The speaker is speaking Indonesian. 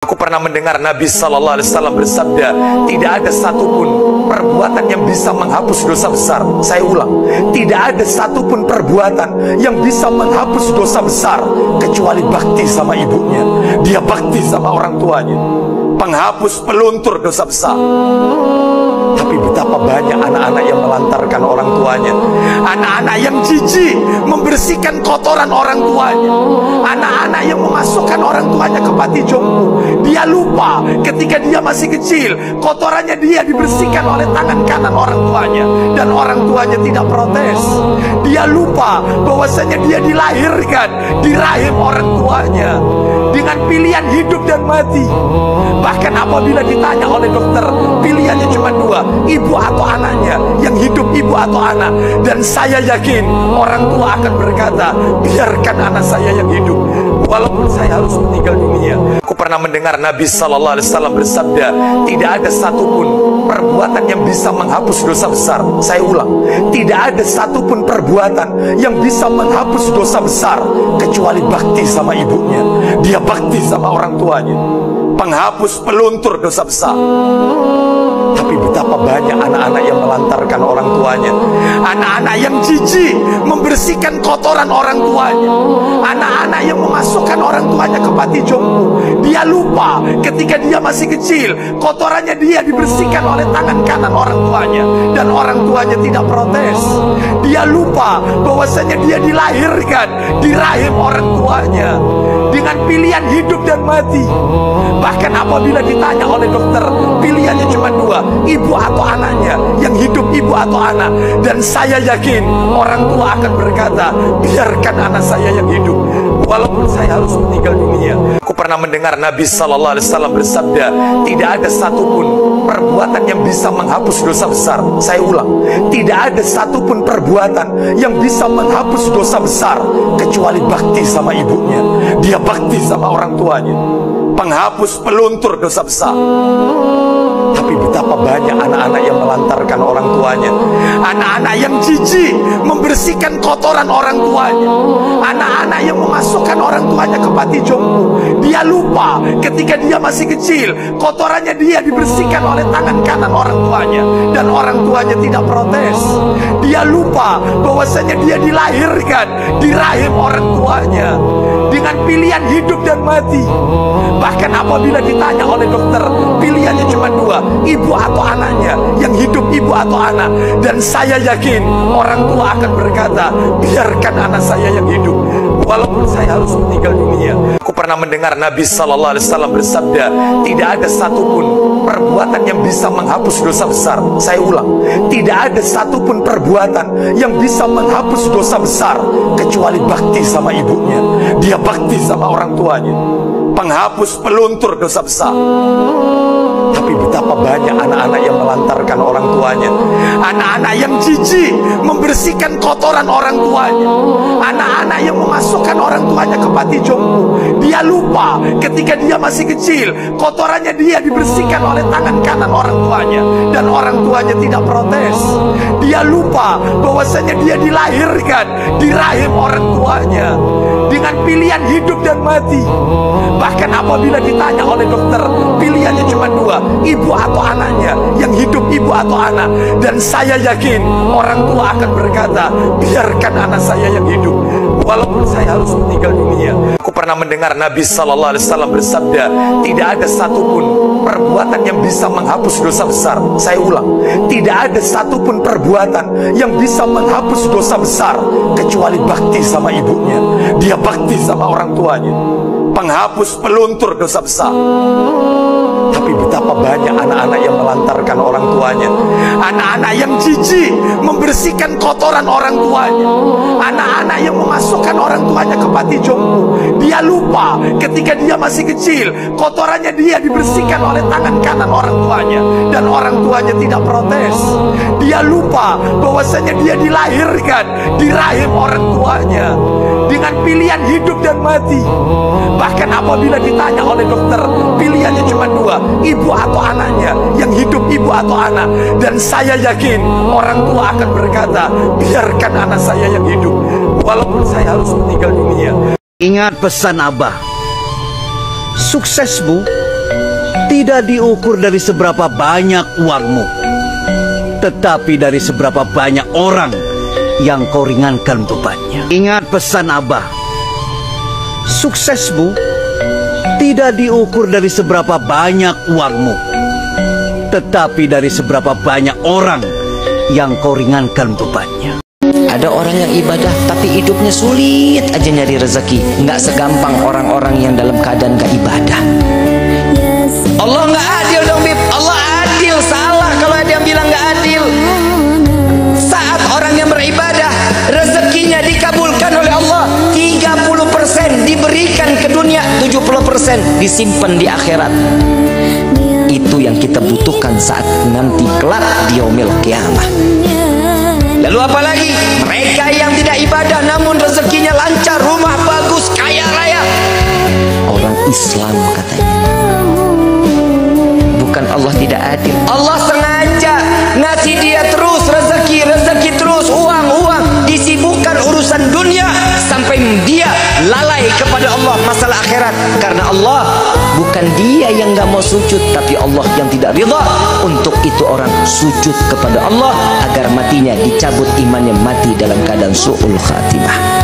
Aku pernah mendengar Nabi Sallallahu Alaihi Wasallam bersabda, tidak ada satupun perbuatan yang bisa menghapus dosa besar. Saya ulang, tidak ada satupun perbuatan yang bisa menghapus dosa besar kecuali bakti sama ibunya. Dia bakti sama orang tuanya, penghapus peluntur dosa besar. Tapi betapa banyak anak-anak yang melantarkan orang tuanya, anak-anak yang jijik membersihkan kotoran orang tuanya, anak-anak yang memasukkan orang tuanya ke panti jompo. Dia lupa ketika dia masih kecil, kotorannya dia dibersihkan oleh tangan kanan orang tuanya, dan orang tuanya tidak protes. Dia lupa bahwasanya dia dilahirkan di rahim orang tuanya dengan pilihan hidup dan mati. Bahkan apabila ditanya oleh dokter, pilihannya cuma dua, ibu atau anaknya, yang hidup ibu atau anak. Dan saya yakin orang tua akan berkata, biarkan anak saya yang hidup walaupun saya harus meninggal dunia. Aku pernah mendengar Nabi Sallallahu Alaihi Wasallam bersabda, tidak ada satupun perbuatan yang bisa menghapus dosa besar. Saya ulang, tidak ada satupun perbuatan yang bisa menghapus dosa besar kecuali bakti sama ibunya. Dia bakti sama orang tuanya, penghapus peluntur dosa besar. Tapi betapa banyak anak-anak yang melantarkan orang tuanya, anak-anak yang jijik membersihkan kotoran orang tuanya, anak-anak yang memasukkan orang tuanya ke panti jompo. Dia lupa ketika dia masih kecil, kotorannya dia dibersihkan oleh tangan kanan orang tuanya, dan orang tuanya tidak protes. Dia lupa bahwasanya dia dilahirkan di rahim orang tuanya dengan pilihan hidup dan mati. Bahkan apabila ditanya oleh dokter, pilihannya cuma dua, ibu atau anaknya, yang hidup ibu atau anak. Dan saya yakin orang tua akan berkata, biarkan anak saya yang hidup walaupun saya harus meninggal dunia. Aku pernah mendengar Nabi Sallallahu Alaihi Wasallam bersabda, tidak ada satupun perbuatan yang bisa menghapus dosa besar. Saya ulang, tidak ada satupun perbuatan yang bisa menghapus dosa besar kecuali bakti sama ibunya. Dia bakti sama orang tuanya, penghapus peluntur dosa besar. Tapi betapa banyak anak-anak yang melantarkan orang tuanya, anak-anak yang jijik membersihkan kotoran orang tuanya, anak-anak yang memasukkan orang tuanya ke panti jompo. Dia lupa ketika dia masih kecil, kotorannya dia dibersihkan oleh tangan kanan orang tuanya, dan orang tuanya tidak protes. Dia lupa bahwasanya dia dilahirkan di rahim orang tuanya dengan pilihan hidup dan mati. Bahkan apabila ditanya oleh dokter, pilihannya cuma dua, ibu atau anaknya, yang hidup ibu atau anak. Dan saya yakin orang tua akan berkata, biarkan anak saya yang hidup walaupun saya harus meninggal dunia. Aku pernah mendengar Nabi Sallallahu Alaihi Wasallam bersabda, tidak ada satupun perbuatan yang bisa menghapus dosa besar. Saya ulang, tidak ada satupun perbuatan yang bisa menghapus dosa besar kecuali bakti sama ibunya. Dia bakti sama orang tuanya, penghapus peluntur dosa besar. Tapi betapa banyak anak-anak yang melantarkan orang tuanya, anak-anak yang jijik membersihkan kotoran orang tuanya, anak-anak yang memasukkan orang tuanya ke panti jompo. Dia lupa ketika dia masih kecil, kotorannya dia dibersihkan oleh tangan kanan orang tuanya, dan orang tuanya tidak protes. Dia lupa bahwasanya dia dilahirkan di rahim orang tuanya dengan pilihan hidup dan mati. Bahkan apabila ditanya oleh dokter, pilihannya cuma dua, ibu atau anaknya, yang hidup ibu atau anak. Dan saya yakin orang tua akan berkata, biarkan anak saya yang hidup walaupun saya harus meninggal dunia. Aku pernah mendengar Nabi Sallallahu Alaihi Wasallam bersabda, tidak ada satupun perbuatan yang bisa menghapus dosa besar. Saya ulang, tidak ada satupun perbuatan yang bisa menghapus dosa besar kecuali bakti sama ibunya. Dia bakti sama orang tuanya, penghapus peluntur dosa besar. Tapi betapa banyak anak-anak yang melantarkan orang tuanya, anak-anak yang jijik membersihkan kotoran orang tuanya, anak-anak yang memasukkan orang tuanya ke panti jompo. Dia lupa ketika dia masih kecil, kotorannya dia dibersihkan oleh tangan kanan orang tuanya, dan orang tuanya tidak protes. Dia lupa bahwasanya dia dilahirkan di rahim orang tuanya dengan pilihan hidup dan mati. Bahkan apabila ditanya oleh dokter, pilihannya cuma dua, ibu atau anaknya, yang hidup ibu atau anak. Dan saya yakin orang tua akan berkata, biarkan anak saya yang hidup walaupun saya harus meninggal dunia. Ingat pesan Abah, Suksesmu tidak diukur dari seberapa banyak uangmu, tetapi dari seberapa banyak orang yang kau ringankan bebannya. Ingat pesan Abah, suksesmu tidak diukur dari seberapa banyak uangmu, tetapi dari seberapa banyak orang yang kau ringankan bebannya. Ada orang yang ibadah tapi hidupnya sulit aja nyari rezeki. Nggak segampang orang-orang yang dalam keadaan nggak ibadah. Allah nggak adil dong, Bib. Allah adil. Salah kalau ada yang bilang nggak adil. Saat orang yang beribadah, rezekinya dikabulkan oleh Allah, 30% diberikan ke dunia, 70% disimpan di akhirat. Itu yang kita butuhkan saat nanti kelak di yaumil qiyamah. Lalu apa lagi? Mereka yang tidak ibadah namun rezekinya lancar, rumah bagus, kaya raya. Orang Islam katanya. Bukan Allah tidak adil. Allah sengaja ngasih dia terus rezeki terus, uang. Disibukkan urusan dunia sampai dia lalai kepada Allah masalah akhirat. Karena Allah bukan dia yang gak mau sujud, tapi Allah yang tidak ridha. Untuk itu orang sujud kepada Allah agar matinya dicabut imannya, mati dalam keadaan su'ul khatimah.